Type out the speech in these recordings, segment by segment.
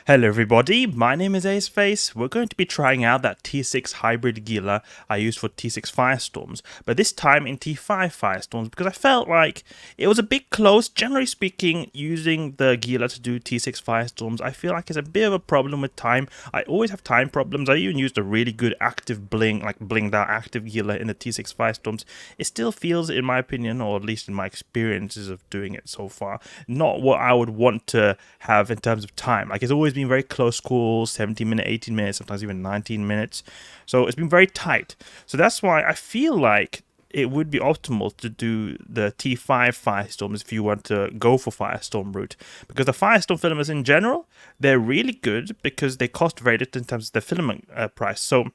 Hello everybody, my name is Aceface. We're going to be trying out that T6 Hybrid Gila I used for T6 Firestorms, but this time in T5 Firestorms because I felt like it was a bit close. Generally speaking, using the Gila to do T6 Firestorms, I feel like it's a bit of a problem with time. I always have time problems. I even used a really good active bling, like blinged out active Gila in the T6 Firestorms. It still feels, in my opinion, or at least in my experiences of doing it so far, not what I would want to have in terms of time. Like, it's always been very close calls, 17 minutes, 18 minutes, sometimes even 19 minutes. So it's been very tight. So that's why I feel like it would be optimal to do the T5 Firestorms if you want to go for Firestorm route. Because the Firestorm filaments in general, they're really good because they cost very little in terms of the filament price. So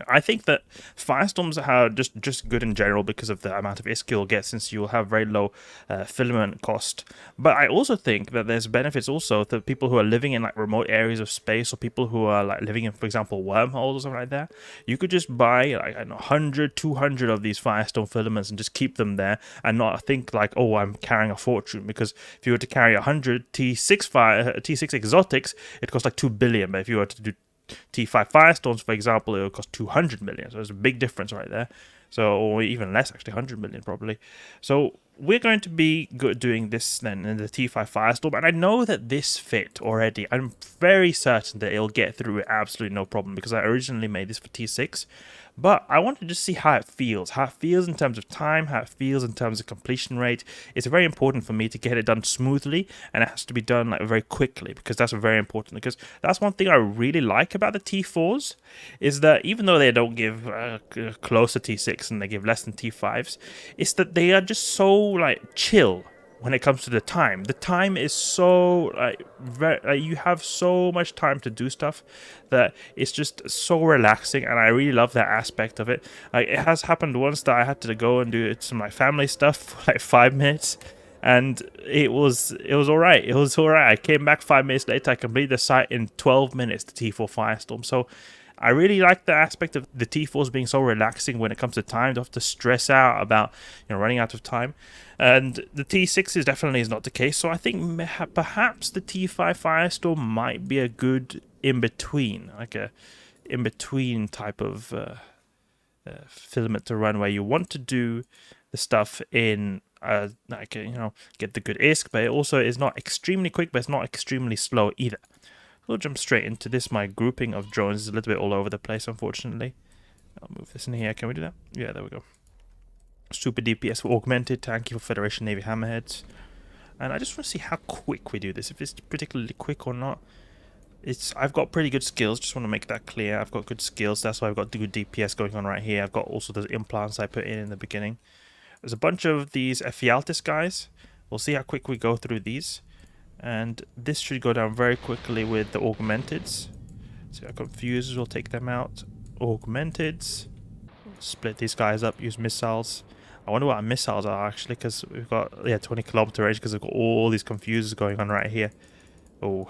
I think that Firestorms are just good in general because of the amount of ISK you'll get, since you'll have very low filament cost. But I also think that there's benefits also to people who are living in like remote areas of space, or people who are like living in, for example, wormholes or something like that. You could just buy like, I don't know, 100, 200 of these Firestorm filaments and just keep them there and not think like, oh, I'm carrying a fortune. Because if you were to carry 100 T6 exotics, it costs like 2 billion. But if you were to do T5 Firestorms, for example, it would cost 200 million. So there's a big difference right there. So, or even less, actually, 100 million probably. So we're going to be doing this then in the T5 Firestorm, and I know that this fit already. I'm very certain that it'll get through with absolutely no problem because I originally made this for T6. But I want to just see how it feels in terms of time, how it feels in terms of completion rate. It's very important for me to get it done smoothly, and it has to be done like very quickly, because that's very important. Because that's one thing I really like about the T4s, is that even though they don't give close to T6 and they give less than T5s, it's that they are just so like chill when it comes to the time. The time is so you have so much time to do stuff that it's just so relaxing, and I really love that aspect of it. Like, it has happened once that I had to go and do some like family stuff for like 5 minutes, and it was all right. It was all right. I came back 5 minutes later. I completed the site in 12 minutes, the T4 Firestorm. So I really like the aspect of the T4s being so relaxing when it comes to time. Don't have to stress out about running out of time. And the T6 definitely is not the case. So I think perhaps the T5 Firestorm might be a good in-between, like a in-between type of filament to run, where you want to do the stuff in get the good ISK, but it also is not extremely quick, but it's not extremely slow either. We'll jump straight into this. My grouping of drones is a little bit all over the place, unfortunately. I'll move this in here. Can we do that? Yeah, there we go. Super DPS for Augmented, tanky for Federation Navy Hammerheads. And I just want to see how quick we do this, if it's particularly quick or not. I've got pretty good skills, just want to make that clear. I've got good skills, that's why I've got good DPS going on right here. I've got also the implants I put in the beginning. There's a bunch of these Ephialtes guys. We'll see how quick we go through these. And this should go down very quickly with the Augmenteds. So our Confusers, will take them out. Augmenteds. Split these guys up, use missiles. I wonder what our missiles are actually, because we've got 20-kilometer range, because we've got all these Confusers going on right here. Oh,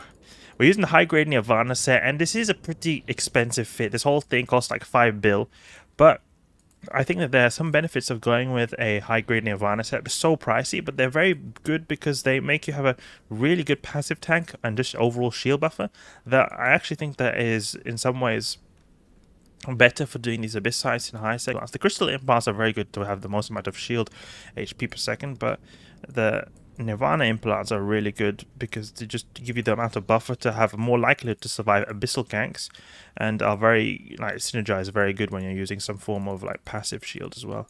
we're using the high grade Nirvana set, and this is a pretty expensive fit. This whole thing costs like 5 bill, but I think that there are some benefits of going with a high-grade Nirvana set. It's so pricey, but they're very good because they make you have a really good passive tank and just overall shield buffer that I actually think that is, in some ways, better for doing these abyss sites in high sec. The crystal implants are very good to have the most amount of shield HP per second, but the Nirvana implants are really good because they just give you the amount of buffer to have more likelihood to survive abyssal ganks, and are very synergize very good when you're using some form of like passive shield as well.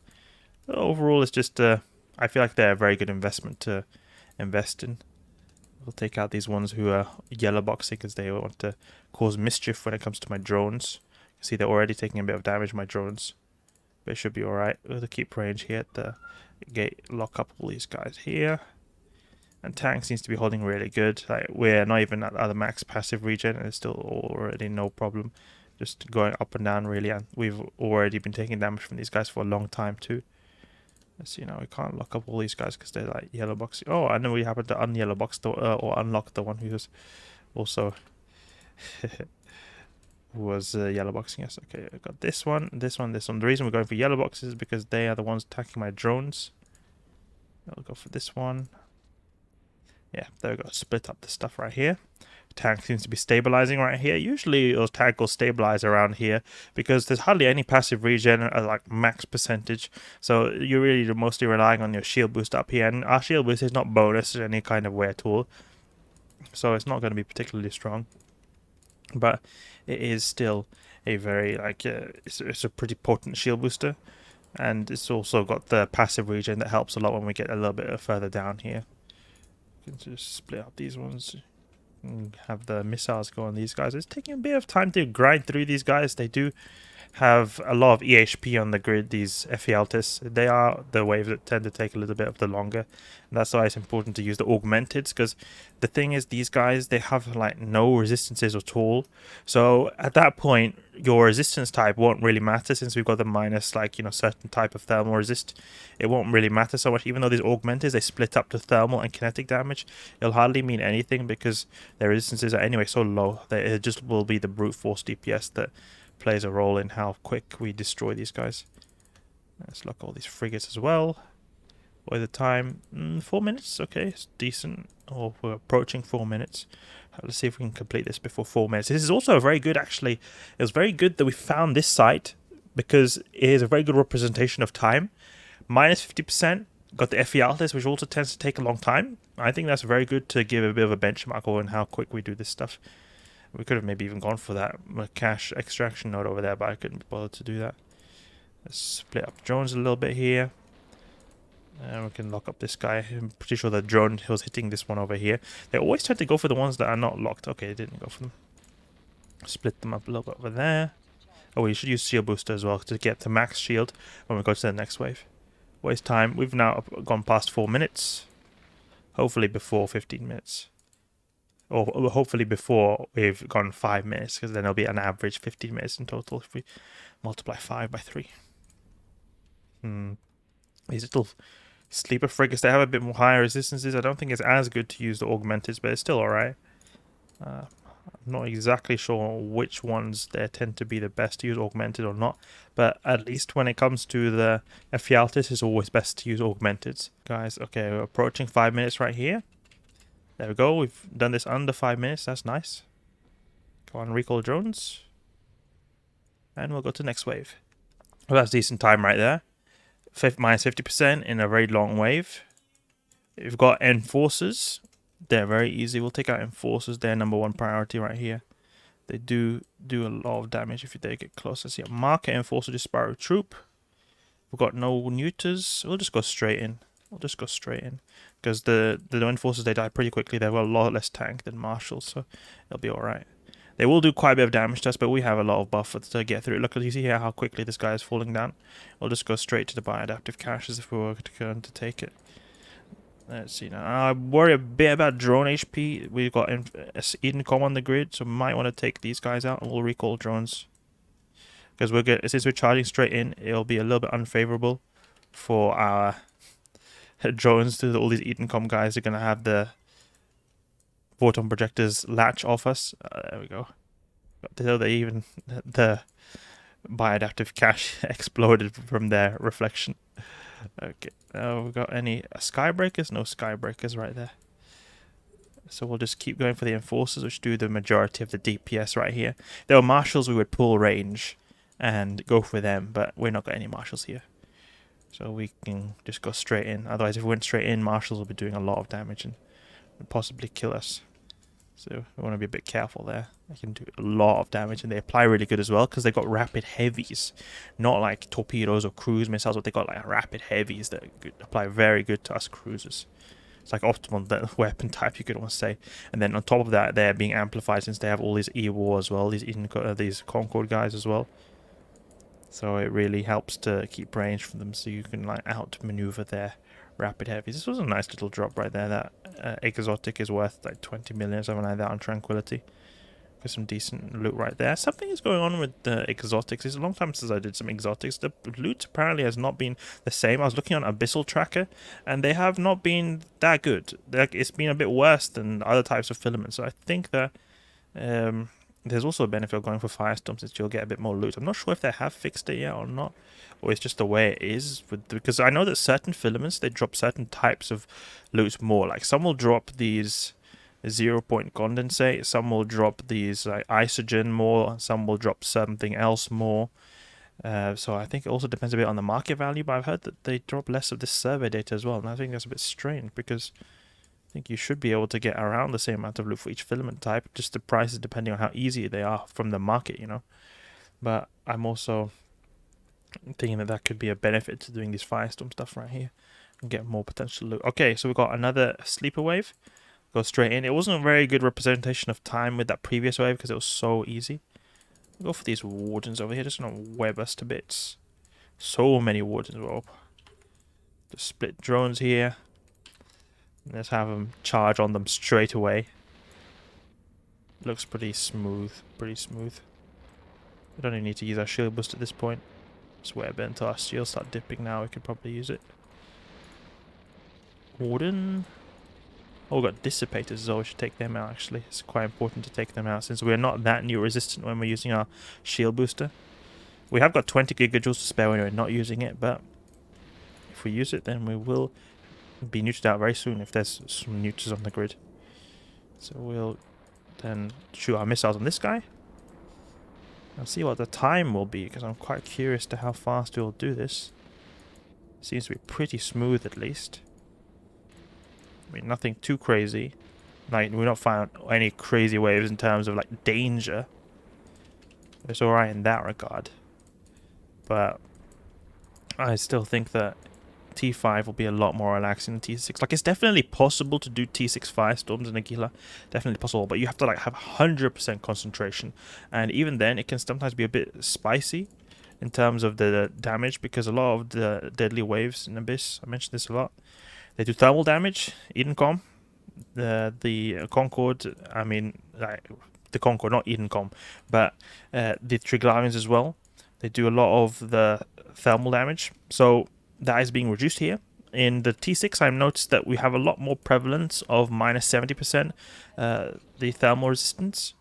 But overall, it's just I feel like they're a very good investment to invest in. We'll take out these ones who are yellow boxing because they want to cause mischief when it comes to my drones. You see, they're already taking a bit of damage, my drones, but it should be alright. We'll keep range here at the gate, lock up all these guys here. And tank seems to be holding really good. Like, we're not even at the max passive regen, and it's still already no problem. Just going up and down really, and we've already been taking damage from these guys for a long time too. Let's see now, we can't lock up all these guys because they're like yellow boxing. Oh, I know we happened to un-yellow box or unlock the one who was also was yellow boxing. Yes, okay, I got this one, this one, this one. The reason we're going for yellow boxes is because they are the ones attacking my drones. I'll go for this one. Yeah, there we go. Split up the stuff right here. Tank seems to be stabilizing right here. Usually those tank will stabilize around here because there's hardly any passive regen at like max percentage. So you're really mostly relying on your shield boost up here. And our shield boost is not bonus in any kind of way at all. So it's not going to be particularly strong. But it is still a very, like, it's a pretty potent shield booster. And it's also got the passive regen that helps a lot when we get a little bit further down here. You can just split up these ones. Have the missiles go on these guys. It's taking a bit of time to grind through these guys. They do have a lot of EHP on the grid, these Ephialtes. They are the waves that tend to take a little bit of the longer. And that's why it's important to use the augmenteds, because the thing is, these guys, they have like no resistances at all. So at that point, your resistance type won't really matter, since we've got the minus, like, you know, certain type of thermal resist. It won't really matter so much. Even though these augmenteds, they split up to thermal and kinetic damage, it'll hardly mean anything because their resistances are anyway so low that it just will be the brute force DPS that plays a role in how quick we destroy these guys. Let's lock all these frigates as well. What is the time? 4 minutes? Okay, it's decent. Or we're approaching 4 minutes. Let's see if we can complete this before 4 minutes. This is also very good, actually. It was very good that we found this site because it is a very good representation of time. Minus 50%. Got the Ephialtes, which also tends to take a long time. I think that's very good to give a bit of a benchmark on how quick we do this stuff. We could have maybe even gone for that cache extraction node over there, but I couldn't bother to do that. Let's split up the drones a little bit here. And we can lock up this guy. I'm pretty sure the drone was hitting this one over here. They always tend to go for the ones that are not locked. Okay, they didn't go for them. Split them up a little bit over there. Oh, we should use shield booster as well to get to max shield when we go to the next wave. Waste time. We've now gone past 4 minutes. Hopefully before 15 minutes. Or hopefully before we've gone 5 minutes, because then there'll be an average 15 minutes in total if we multiply 5 by 3. These little sleeper frigates, they have a bit more higher resistances. I don't think it's as good to use the augmenteds, but it's still alright. I'm not exactly sure which ones there tend to be the best to use augmented or not, but at least when it comes to the Ephialtes, it's always best to use augmenteds. Guys, okay, we're approaching 5 minutes right here. There we go, we've done this under 5 minutes, that's nice. Come on, recall drones. And we'll go to the next wave. Well, that's decent time right there. Minus 50% in a very long wave. We've got enforcers. They're very easy. We'll take out enforcers. They're number one priority right here. They do a lot of damage if they get close. Let's see a marker enforcer disparate troop. We've got no neuters. We'll just go straight in. Because the enforcers, they die pretty quickly. They've got a lot less tank than marshals, so it'll be alright. They will do quite a bit of damage to us, but we have a lot of buffer to get through. Look, you see here how quickly this guy is falling down. We'll just go straight to the bioadaptive cache as if we were going to take it. Let's see now. I worry a bit about drone HP. We've got Edencom on the grid, so we might want to take these guys out and we'll recall drones. Because since we're charging straight in, it'll be a little bit unfavorable for our drones to all these Edencom guys. Are going to have the photon projectors latch off us. There we go. The bioadaptive cache exploded from their reflection. Okay, we got any skybreakers? No skybreakers right there. So we'll just keep going for the enforcers, which do the majority of the DPS right here. There were marshals, we would pull range and go for them, but we're not got any marshals here. So we can just go straight in. Otherwise, if we went straight in, marshals will be doing a lot of damage and would possibly kill us. So we want to be a bit careful there. They can do a lot of damage, and they apply really good as well because they've got rapid heavies, not like torpedoes or cruise missiles, but they got like rapid heavies that apply very good to us cruisers. It's like optimal weapon type, you could almost say. And then on top of that, they're being amplified since they have all these E-War as well, these Concord guys as well. So it really helps to keep range from them, so you can like outmaneuver their rapid heavies. This was a nice little drop right there. That exotic is worth like 20 million, something like that on Tranquility. Got some decent loot right there. Something is going on with the exotics. It's a long time since I did some exotics. The loot apparently has not been the same. I was looking on Abyssal Tracker, and they have not been that good. It's been a bit worse than other types of filaments. So I think that there's also a benefit of going for Firestorm since you'll get a bit more loot. I'm not sure if they have fixed it yet or not, or it's just the way it is. Because I know that certain filaments, they drop certain types of loot more. Like some will drop these 0-point condensate, some will drop these like isogen more, some will drop something else more. So I think it also depends a bit on the market value, but I've heard that they drop less of this survey data as well, and I think that's a bit strange because I think you should be able to get around the same amount of loot for each filament type, just the prices depending on how easy they are from the market, you know. But I'm also thinking that that could be a benefit to doing this Firestorm stuff right here and get more potential loot. Okay, so we've got another sleeper wave. Go straight in. It wasn't a very good representation of time with that previous wave because it was so easy. Go for these wardens over here, just gonna web us to bits. So many wardens, well. Just split drones here. Let's have them charge on them straight away. Looks pretty smooth, pretty smooth. We don't even need to use our shield boost at this point. Just web it until our shields start dipping now, we could probably use it. Warden. Oh, we've got dissipators as well, we should take them out actually. It's quite important to take them out since we're not that new resistant when we're using our shield booster. We have got 20 gigajoules to spare when we're not using it, but if we use it then we will be neutered out very soon if there's some neuters on the grid. So we'll then shoot our missiles on this guy. And see what the time will be, because I'm quite curious to how fast we'll do this. Seems to be pretty smooth at least. I mean, nothing too crazy. Like, we're not finding any crazy waves in terms of, like, danger. It's alright in that regard. But I still think that T5 will be a lot more relaxing than T6. Like, it's definitely possible to do T6 Firestorms in a Gila. Definitely possible. But you have to, like, have 100% concentration. And even then, it can sometimes be a bit spicy in terms of the damage. Because a lot of the deadly waves in Abyss, I mentioned this a lot, they do thermal damage. Edencom, the Concord, I mean, like, the Concord, not Edencom, but the Triglarians as well. They do a lot of the thermal damage. So that is being reduced here. In the T6, I've noticed that we have a lot more prevalence of minus 70% the thermal resistance.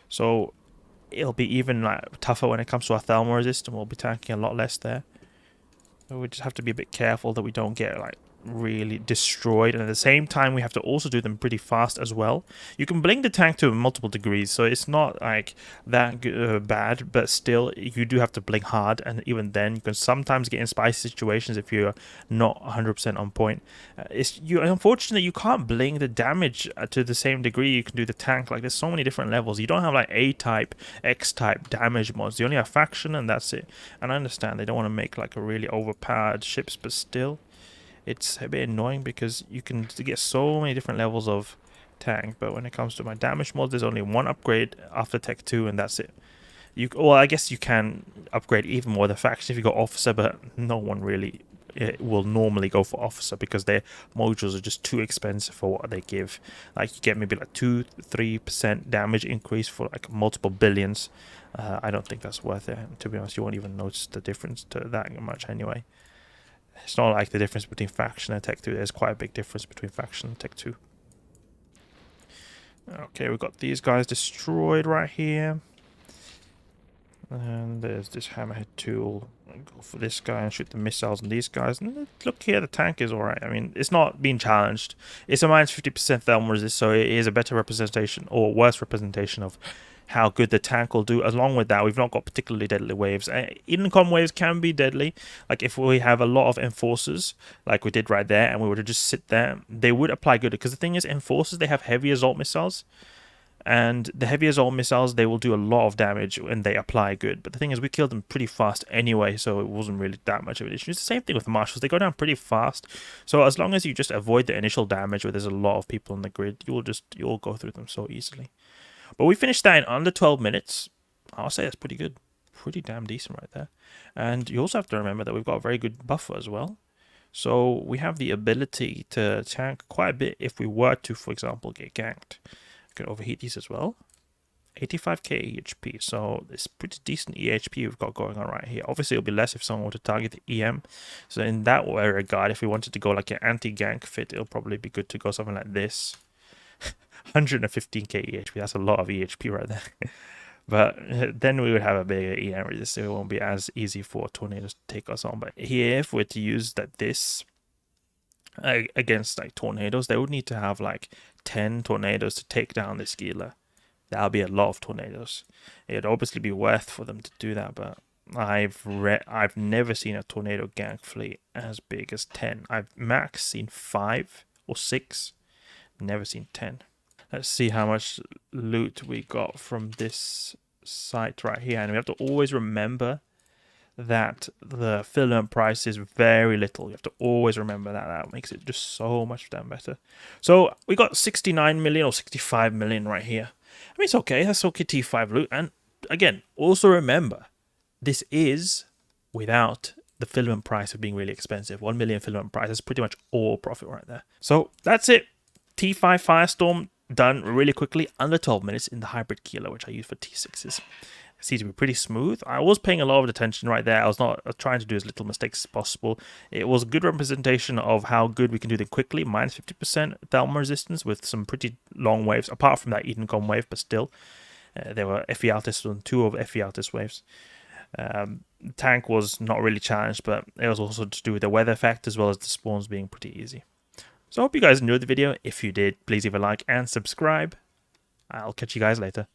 So it'll be even like tougher when it comes to our thermal resistance. We'll be tanking a lot less there. So we just have to be a bit careful that we don't get like really destroyed, and at the same time we have to also do them pretty fast as well. You can bling the tank to multiple degrees, so it's not like that bad, but still you do have to bling hard, and even then you can sometimes get in spicy situations if you're not 100% on point. Unfortunately you can't bling the damage to the same degree you can do the tank. Like, there's so many different levels. You don't have like A type, X type damage mods. You only have faction and that's it. And I understand they don't want to make like a really overpowered ships, but still it's a bit annoying because you can get so many different levels of tank. But when it comes to my damage mod, there's only one upgrade after Tech 2 and that's it. Well, I guess you can upgrade even more the faction if you go officer, but no one really will normally go for officer because their modules are just too expensive for what they give. Like, you get maybe like 2-3% damage increase for like multiple billions. I don't think that's worth it. To be honest, you won't even notice the difference to that much anyway. It's not like the difference between faction and Tech 2. There's quite a big difference between faction and Tech 2. Okay, we've got these guys destroyed right here. And there's this Hammerhead II. I'll go for this guy and shoot the missiles on these guys. And look here, the tank is alright. I mean, it's not being challenged. It's a minus 50% thermal resist, so it is a better representation, or worse representation of how good the tank will do. Along with that, we've not got particularly deadly waves. Edencom waves can be deadly. Like, if we have a lot of enforcers, like we did right there, and we were to just sit there, they would apply good. Because the thing is, enforcers, they have heavy assault missiles. And the heavy assault missiles, they will do a lot of damage when they apply good. But the thing is, we killed them pretty fast anyway, so it wasn't really that much of an issue. It's the same thing with the marshals. They go down pretty fast. So as long as you just avoid the initial damage where there's a lot of people on the grid, you'll go through them so easily. But we finished that in under 12 minutes. I'll say that's pretty good. Pretty damn decent right there. And you also have to remember that we've got a very good buffer as well. So we have the ability to tank quite a bit if we were to, for example, get ganked. We can overheat these as well. 85k EHP, so it's pretty decent EHP we've got going on right here. Obviously, it'll be less if someone were to target the EM. So in that regard, if we wanted to go like an anti-gank fit, it'll probably be good to go something like this. 115k EHP, that's a lot of EHP right there. But then we would have a bigger EM resistance, so it won't be as easy for tornadoes to take us on. But here, if we're to use this against like tornadoes, they would need to have like 10 tornadoes to take down this Gila. That'll be a lot of tornadoes. It'd obviously be worth for them to do that, but I've never seen a tornado gang fleet as big as 10. I've max seen 5 or 6, never seen 10. Let's see how much loot we got from this site right here, and we have to always remember that the filament price is very little. You have to always remember that. That makes it just so much damn better. So we got 69 million or 65 million right here. I mean, it's okay. That's okay T5 loot. And again, also remember, this is without the filament price of being really expensive. 1 million filament price is pretty much all profit right there. So that's it. T5 Firestorm done really quickly, under 12 minutes in the Hybrid Gila, which I use for T6s. It seems to be pretty smooth. I was paying a lot of attention right there. I was trying to do as little mistakes as possible. It was a good representation of how good we can do them quickly. Minus 50% thermal resistance with some pretty long waves, apart from that Edencom wave, but still. There were FE Altis and 2 of FE Altis waves. The tank was not really challenged, but it was also to do with the weather effect as well as the spawns being pretty easy. So I hope you guys enjoyed the video. If you did, please leave a like and subscribe. I'll catch you guys later.